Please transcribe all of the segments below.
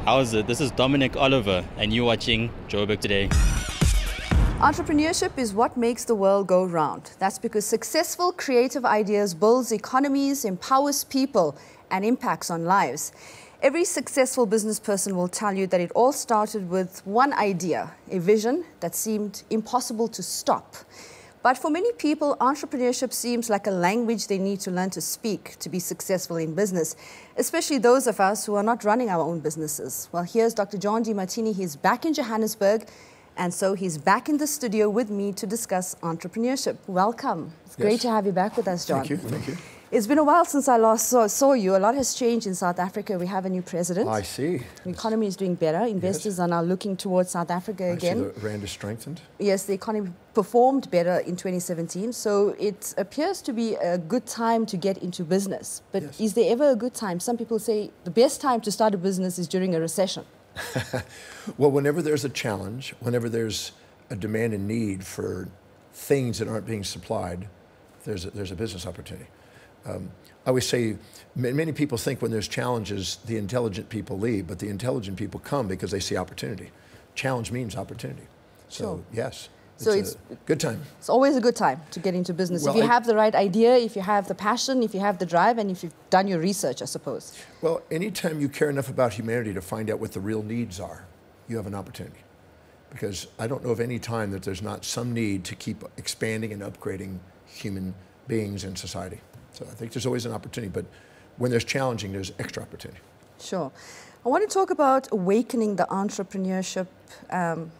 How's it? This is Dominic Oliver, and you're watching Joburg Today. Entrepreneurship is what makes the world go round. That's because successful creative ideas builds economies, empowers people, and impacts on lives. Every successful business person will tell you that it all started with one idea, a vision that seemed impossible to stop. But for many people, entrepreneurship seems like a language they need to learn to speak to be successful in business, especially those of us who are not running our own businesses. Well, here's Dr. John DeMartini. He's back in Johannesburg, and so he's back in the studio with me to discuss entrepreneurship. Welcome. It's great to have you back with us, John. Thank you. Thank you. It's been a while since I last saw you. A lot has changed in South Africa. We have a new president. I see. The economy is doing better. Investors are now looking towards South Africa again. I see the rand is strengthened. Yes, the economy performed better in 2017. So it appears to be a good time to get into business. But is there ever a good time? Some people say the best time to start a business is during a recession. Well, whenever there's a challenge, whenever there's a demand and need for things that aren't being supplied, there's a business opportunity. I always say, many people think when there's challenges, the intelligent people leave, but the intelligent people come because they see opportunity. Challenge means opportunity. So, yes, it's a good time. It's always a good time to get into business. Well, if you have the right idea, if you have the passion, if you have the drive, and if you've done your research, I suppose. Well, anytime you care enough about humanity to find out what the real needs are, you have an opportunity. Because I don't know of any time that there's not some need to keep expanding and upgrading human beings in society. So I think there's always an opportunity, but when there's challenging, there's extra opportunity. Sure. I want to talk about awakening the entrepreneurship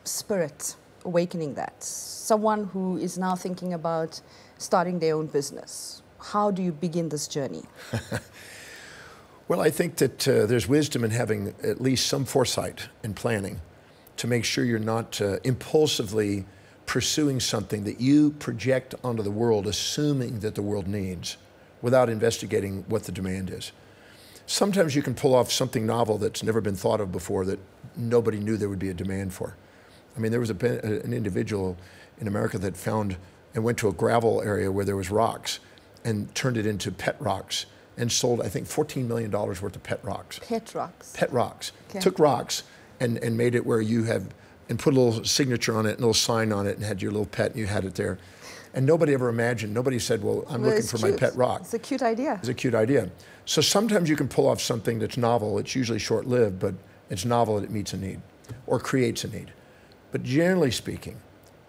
spirit, awakening that. Someone who is now thinking about starting their own business. How do you begin this journey? Well, I think that there's wisdom in having at least some foresight and planning to make sure you're not impulsively pursuing something that you project onto the world, assuming that the world needs, without investigating what the demand is. Sometimes you can pull off something novel that's never been thought of before that nobody knew there would be a demand for. I mean, there was an individual in America that found and went to a gravel area where there was rocks and turned it into pet rocks and sold, I think, $14 million worth of pet rocks. Pet rocks? Pet rocks. Okay. Took rocks and made it where you have, and put a little signature on it, and a little sign on it, and had your little pet, and you had it there. And nobody ever imagined, nobody said, well, I'm looking for my pet rock. It's a cute idea. It's a cute idea. So sometimes you can pull off something that's novel. It's usually short-lived, but it's novel and it meets a need or creates a need. But generally speaking,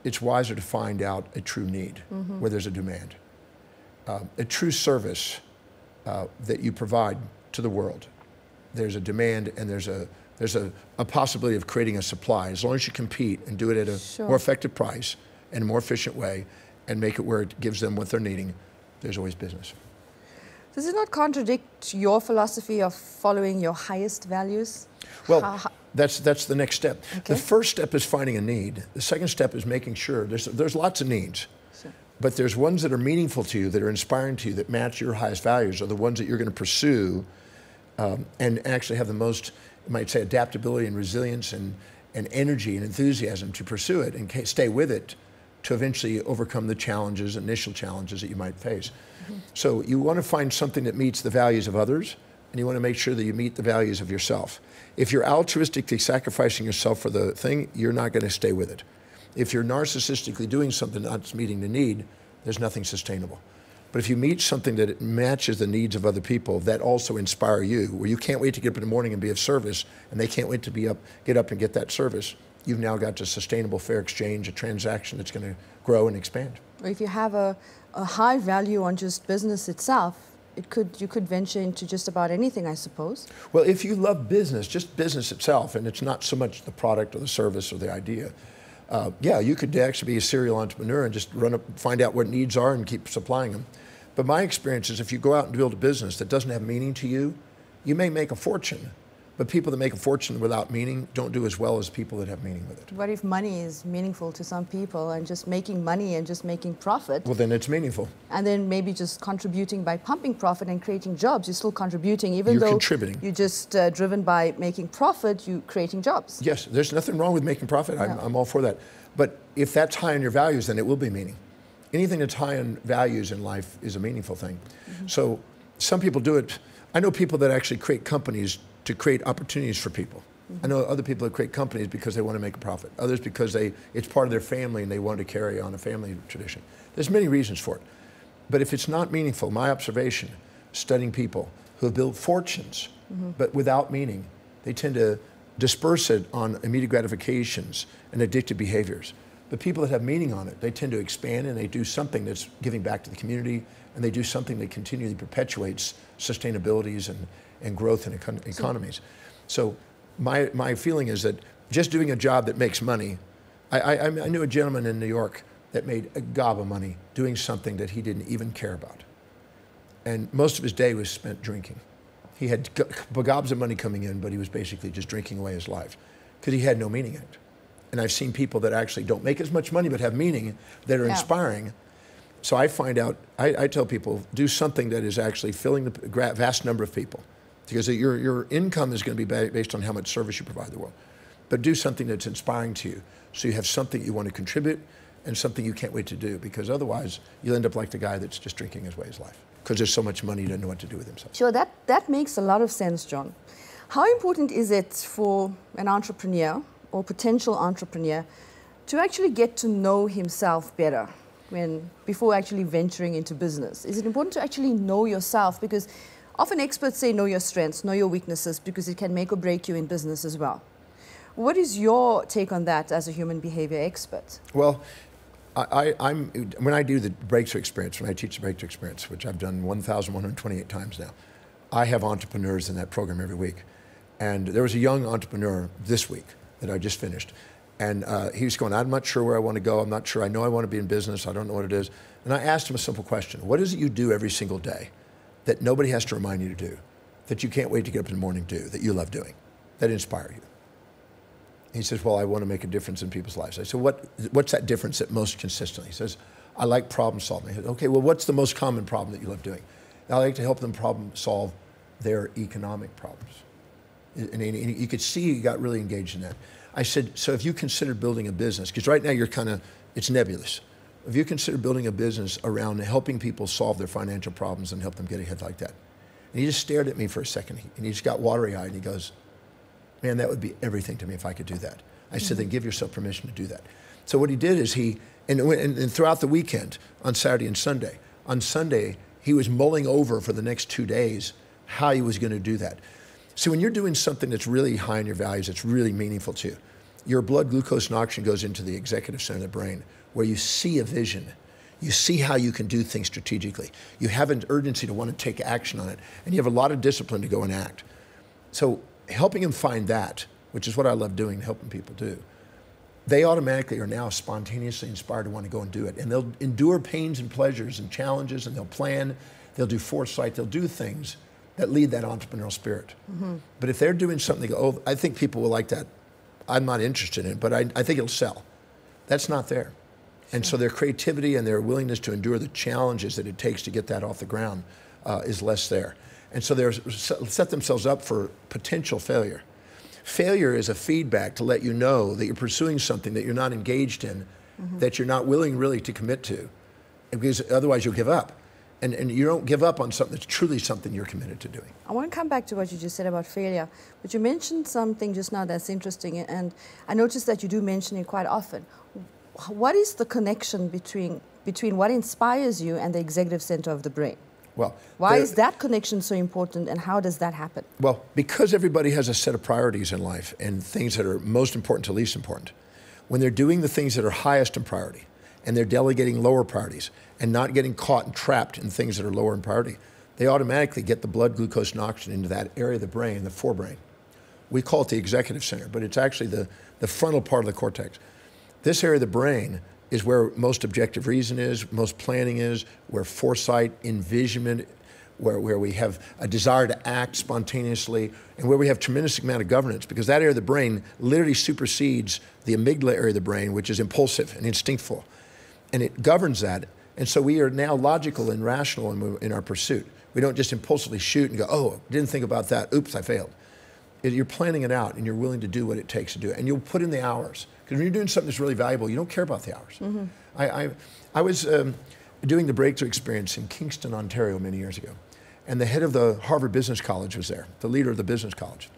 it's wiser to find out a true need where there's a demand. A true service that you provide to the world. There's a demand and there's a possibility of creating a supply. As long as you compete and do it at a more effective price and a more efficient way, and make it where it gives them what they're needing, there's always business. Does it not contradict your philosophy of following your highest values? Well, that's the next step. Okay. The first step is finding a need. The second step is making sure, there's lots of needs, but there's ones that are meaningful to you, that are inspiring to you, that match your highest values, are the ones that you're going to pursue and actually have the most, you might say, adaptability and resilience and energy and enthusiasm to pursue it and stay with it, to eventually overcome the challenges, initial challenges that you might face. So you want to find something that meets the values of others, and you want to make sure that you meet the values of yourself. If you're altruistically sacrificing yourself for the thing, you're not going to stay with it. If you're narcissistically doing something that's meeting the need, there's nothing sustainable. But if you meet something that matches the needs of other people that also inspire you, where you can't wait to get up in the morning and be of service, and they can't wait to get up and get that service, you've now got a sustainable fair exchange, a transaction that's going to grow and expand. Or if you have a high value on just business itself, you could venture into just about anything, I suppose. Well, if you love business, just business itself, and it's not so much the product or the service or the idea, yeah, you could actually be a serial entrepreneur and just find out what needs are and keep supplying them. But my experience is if you go out and build a business that doesn't have meaning to you, you may make a fortune. But people that make a fortune without meaning don't do as well as people that have meaning with it. What if money is meaningful to some people and just making money and just making profit? Well, then it's meaningful. And then maybe just contributing by pumping profit and creating jobs. You're still contributing, even You're though contributing. You're just driven by making profit, you're creating jobs. Yes, there's nothing wrong with making profit. I'm all for that. But if that's high in your values, then it will be meaning. Anything that's high in values in life is a meaningful thing. So some people do it. I know people that actually create companies to create opportunities for people. I know other people that create companies because they want to make a profit. Others because it's part of their family and they want to carry on a family tradition. There's many reasons for it. But if it's not meaningful, my observation, studying people who have built fortunes, but without meaning, they tend to disperse it on immediate gratifications and addictive behaviors. But people that have meaning on it, they tend to expand and they do something that's giving back to the community, and they do something that continually perpetuates sustainabilities and growth in economies. So my feeling is that just doing a job that makes money, I knew a gentleman in New York that made a gob of money doing something that he didn't even care about. And most of his day was spent drinking. He had gobs of money coming in, but he was basically just drinking away his life because he had no meaning in it. And I've seen people that actually don't make as much money but have meaning that are inspiring. So I find out, I tell people, do something that is actually filling the vast number of people, because your income is going to be based on how much service you provide the world. But do something that's inspiring to you, so you have something you want to contribute and something you can't wait to do, because otherwise you'll end up like the guy that's just drinking his way his life, because there's so much money he doesn't know what to do with himself. Sure, that makes a lot of sense, John. How important is it for an entrepreneur or potential entrepreneur to actually get to know himself better before actually venturing into business? Is it important to actually know yourself? Because often experts say know your strengths, know your weaknesses, because it can make or break you in business as well. What is your take on that as a human behavior expert? Well, when I do the breakthrough experience, when I teach the breakthrough experience, which I've done 1,128 times now, I have entrepreneurs in that program every week. And there was a young entrepreneur this week that I just finished. And he was going, I'm not sure where I want to go. I'm not sure. I know I want to be in business. I don't know what it is. And I asked him a simple question. What is it you do every single day that nobody has to remind you to do, that you can't wait to get up in the morning to do, that you love doing, that inspire you? He says, well, I want to make a difference in people's lives. I said, what's that difference that most consistently? He says, I like problem solving. I said, okay, well, what's the most common problem that you love doing? I like to help them problem solve their economic problems. And you could see he got really engaged in that. I said, so if you consider building a business, because right now you're it's nebulous. If you consider building a business around helping people solve their financial problems and help them get ahead like that. And he just stared at me for a second, and he just got watery-eyed, and he goes, man, that would be everything to me if I could do that. I said, then give yourself permission to do that. So what he did is and throughout the weekend, on Saturday and Sunday, on Sunday, he was mulling over for the next 2 days how he was going to do that. So when you're doing something that's really high in your values, that's really meaningful to you, your blood glucose and oxygen goes into the executive center of the brain, where you see a vision. You see how you can do things strategically. You have an urgency to want to take action on it, and you have a lot of discipline to go and act. So helping them find that, which is what I love doing, helping people do, they automatically are now spontaneously inspired to want to go and do it. And they'll endure pains and pleasures and challenges, and they'll plan, they'll do foresight, they'll do things that lead that entrepreneurial spirit. But if they're doing something, oh, I think people will like that. I'm not interested in it, but I think it'll sell. That's not there. And so their creativity and their willingness to endure the challenges that it takes to get that off the ground is less there. And so they're set themselves up for potential failure. Failure is a feedback to let you know that you're pursuing something that you're not engaged in, that you're not willing really to commit to, because otherwise you'll give up. And you don't give up on something that's truly something you're committed to doing. I want to come back to what you just said about failure, but you mentioned something just now that's interesting, and I noticed that you do mention it quite often. What is the connection between what inspires you and the executive center of the brain? Well, why is that connection so important, and how does that happen? Well, because everybody has a set of priorities in life and things that are most important to least important. When they're doing the things that are highest in priority, and they're delegating lower priorities and not getting caught and trapped in things that are lower in priority, they automatically get the blood glucose and oxygen into that area of the brain, the forebrain. We call it the executive center, but it's actually the frontal part of the cortex. This area of the brain is where most objective reason is, most planning is, where foresight, envisionment, where we have a desire to act spontaneously, and where we have tremendous amount of governance, because that area of the brain literally supersedes the amygdala area of the brain, which is impulsive and instinctful. And it governs that. And so we are now logical and rational in our pursuit. We don't just impulsively shoot and go, oh, didn't think about that. Oops, I failed. You're planning it out, and you're willing to do what it takes to do it. And you'll put in the hours. Because when you're doing something that's really valuable, you don't care about the hours. I was doing the breakthrough experience in Kingston, Ontario many years ago. And the head of the Harvard Business College was there, the leader of the business college.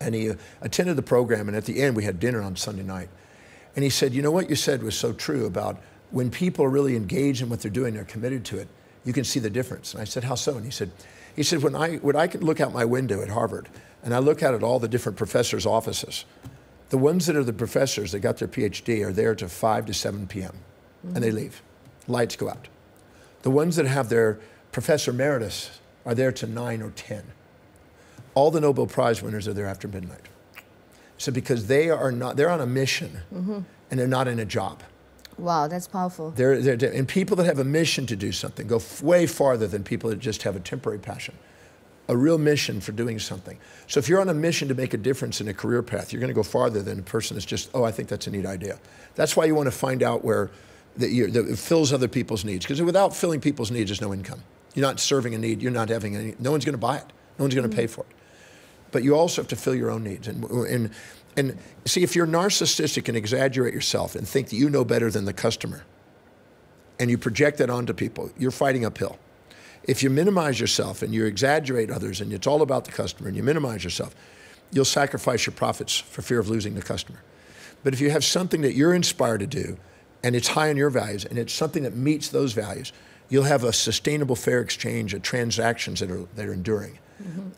And he attended the program, and at the end we had dinner on Sunday night. And he said, you know what you said was so true about when people are really engaged in what they're doing, they're committed to it, you can see the difference. And I said, how so? And he said, when I can look out my window at Harvard, and I look out at all the different professors' offices, the ones that are the professors that got their PhD are there to 5 to 7 p.m. And they leave. Lights go out. The ones that have their Professor Emeritus are there to 9 or 10. All the Nobel Prize winners are there after midnight. So because they're on a mission, and they're not in a job. Wow, that's powerful. And people that have a mission to do something go way farther than people that just have a temporary passion. A real mission for doing something. So if you're on a mission to make a difference in a career path, you're going to go farther than a person that's just, oh, I think that's a neat idea. That's why you want to find out where that it fills other people's needs. Because without filling people's needs, there's no income. You're not serving a need. You're not having any. No one's going to buy it. No one's going to pay for it. But you also have to fill your own needs. And see, if you're narcissistic and exaggerate yourself and think that you know better than the customer, and you project that onto people, you're fighting uphill. If you minimize yourself and you exaggerate others and it's all about the customer and you minimize yourself, you'll sacrifice your profits for fear of losing the customer. But if you have something that you're inspired to do and it's high on your values and it's something that meets those values, you'll have a sustainable fair exchange of transactions that are enduring.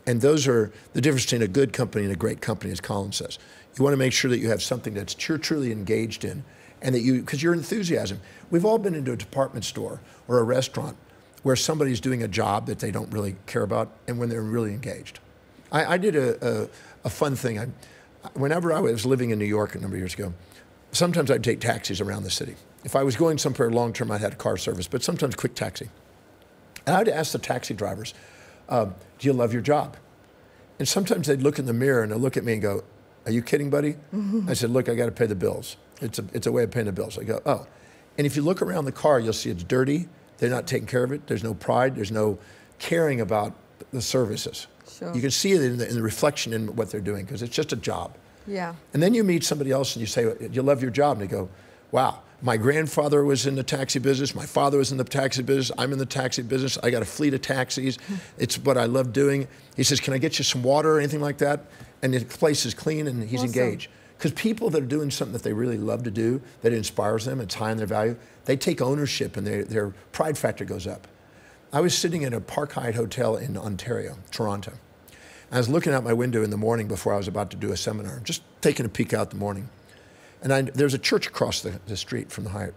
And those are the difference between a good company and a great company, as Colin says. You want to make sure that you have something that you're truly engaged in and that because your enthusiasm. We've all been into a department store or a restaurant where somebody's doing a job that they don't really care about and when they're really engaged. I did a fun thing. Whenever I was living in New York a number of years ago, sometimes I'd take taxis around the city. If I was going somewhere long-term, I had a car service, but sometimes quick taxi. And I'd ask the taxi drivers, do you love your job? And sometimes they'd look in the mirror and they'd look at me and go, are you kidding, buddy? I said, look, I got to pay the bills. It's a way of paying the bills. I go, oh. And if you look around the car, you'll see it's dirty. They're not taking care of it. There's no pride. There's no caring about the services. Sure. You can see it in the reflection in what they're doing because it's just a job. Yeah. And then you meet somebody else and you say, you love your job? And they go, wow, my grandfather was in the taxi business. My father was in the taxi business. I'm in the taxi business. I got a fleet of taxis. It's what I love doing. He says, can I get you some water or anything like that? And the place is clean and he's engaged. Because people that are doing something that they really love to do, that inspires them, it's high in their value, they take ownership and their pride factor goes up. I was sitting in a Park Hyatt hotel in Ontario, Toronto. I was looking out my window in the morning before I was about to do a seminar, just taking a peek out in the morning. And there's a church across the street from the Hyatt.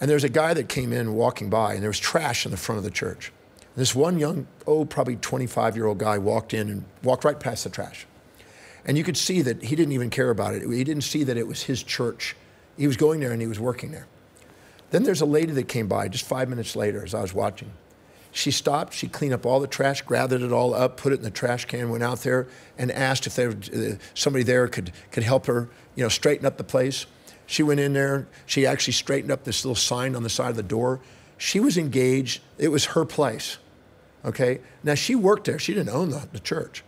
And there's a guy that came in walking by, and there was trash in the front of the church. And this one young, probably 25-year-old guy walked in and walked right past the trash. And you could see that he didn't even care about it. He didn't see that it was his church. He was going there and he was working there. Then there's a lady that came by just 5 minutes later as I was watching. She stopped, she cleaned up all the trash, gathered it all up, put it in the trash can, went out there and asked if somebody there could help her, straighten up the place. She went in there, she actually straightened up this little sign on the side of the door. She was engaged, it was her place, okay? Now she worked there, she didn't own the church.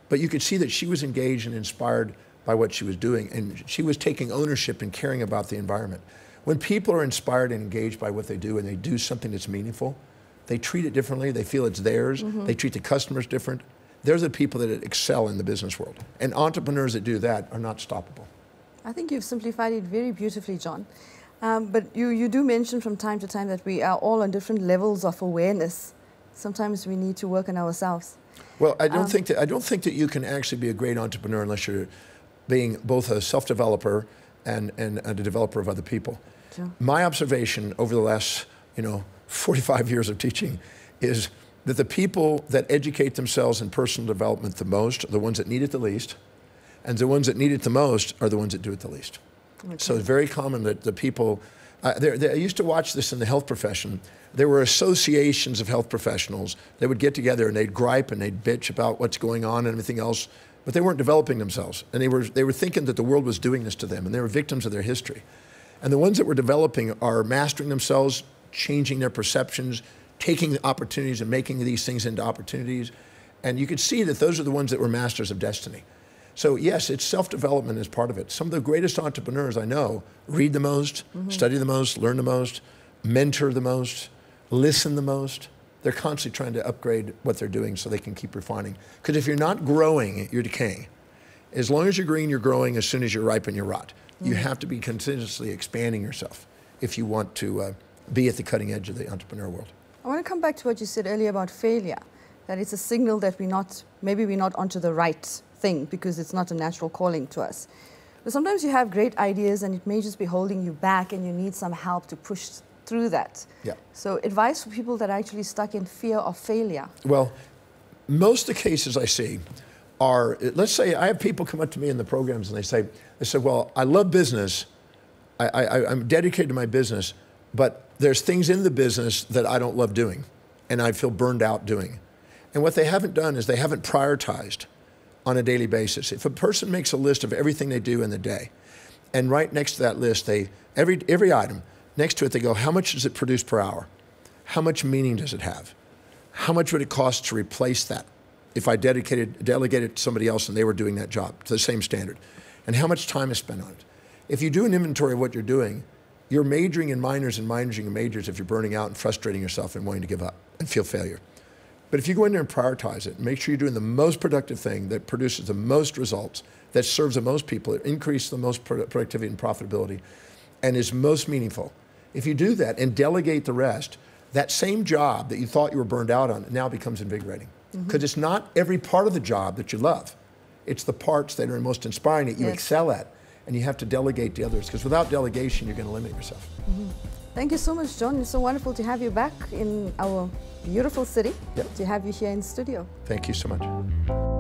But you could see that she was engaged and inspired by what she was doing, and she was taking ownership and caring about the environment. When people are inspired and engaged by what they do and they do something that's meaningful, they treat it differently, they feel it's theirs, they treat the customers different. They're the people that excel in the business world. And entrepreneurs that do that are not stoppable. I think you've simplified it very beautifully, John. But you do mention from time to time that we are all on different levels of awareness. Sometimes we need to work on ourselves. Well, I don't think that you can actually be a great entrepreneur unless you're being both a self-developer and a developer of other people. Sure. My observation over the last 45 years of teaching is that the people that educate themselves in personal development the most are the ones that need it the least, and the ones that need it the most are the ones that do it the least. Okay. So it's very common that the people, I used to watch this in the health profession. There were associations of health professionals that would get together and they'd gripe and they'd bitch about what's going on and everything else, but they weren't developing themselves. And they were thinking that the world was doing this to them, and they were victims of their history. And the ones that were developing are mastering themselves, changing their perceptions, taking the opportunities and making these things into opportunities. And you could see that those are the ones that were masters of destiny. So yes, it's self-development is part of it. Some of the greatest entrepreneurs I know read the most, study the most, learn the most, mentor the most, listen the most. They're constantly trying to upgrade what they're doing so they can keep refining. Because if you're not growing, you're decaying. As long as you're green, you're growing. As soon as you're ripe, and you rot. You have to be continuously expanding yourself if you want to be at the cutting edge of the entrepreneur world. I want to come back to what you said earlier about failure, that it's a signal that maybe we're not onto the right thing because it's not a natural calling to us. But sometimes you have great ideas and it may just be holding you back and you need some help to push through that. Yeah. So advice for people that are actually stuck in fear of failure. Well, most of the cases I see are, let's say I have people come up to me in the programs and they say, well, I love business, I'm dedicated to my business, but there's things in the business that I don't love doing and I feel burned out doing. And what they haven't done is they haven't prioritized on a daily basis. If a person makes a list of everything they do in the day, and right next to that list, every item, next to it they go, how much does it produce per hour? How much meaning does it have? How much would it cost to replace that if I delegated it to somebody else and they were doing that job to the same standard? And how much time is spent on it? If you do an inventory of what you're doing, you're majoring in minors and minoring in majors if you're burning out and frustrating yourself and wanting to give up and feel failure. But if you go in there and prioritize it, make sure you're doing the most productive thing that produces the most results, that serves the most people, it increases the most productivity and profitability, and is most meaningful. If you do that and delegate the rest, that same job that you thought you were burned out on now becomes invigorating. Because it's not every part of the job that you love. It's the parts that are most inspiring that you excel at. And you have to delegate the others, because without delegation, you're going to limit yourself. Thank you so much, John. It's so wonderful to have you back in our beautiful city, to have you here in studio. Thank you so much.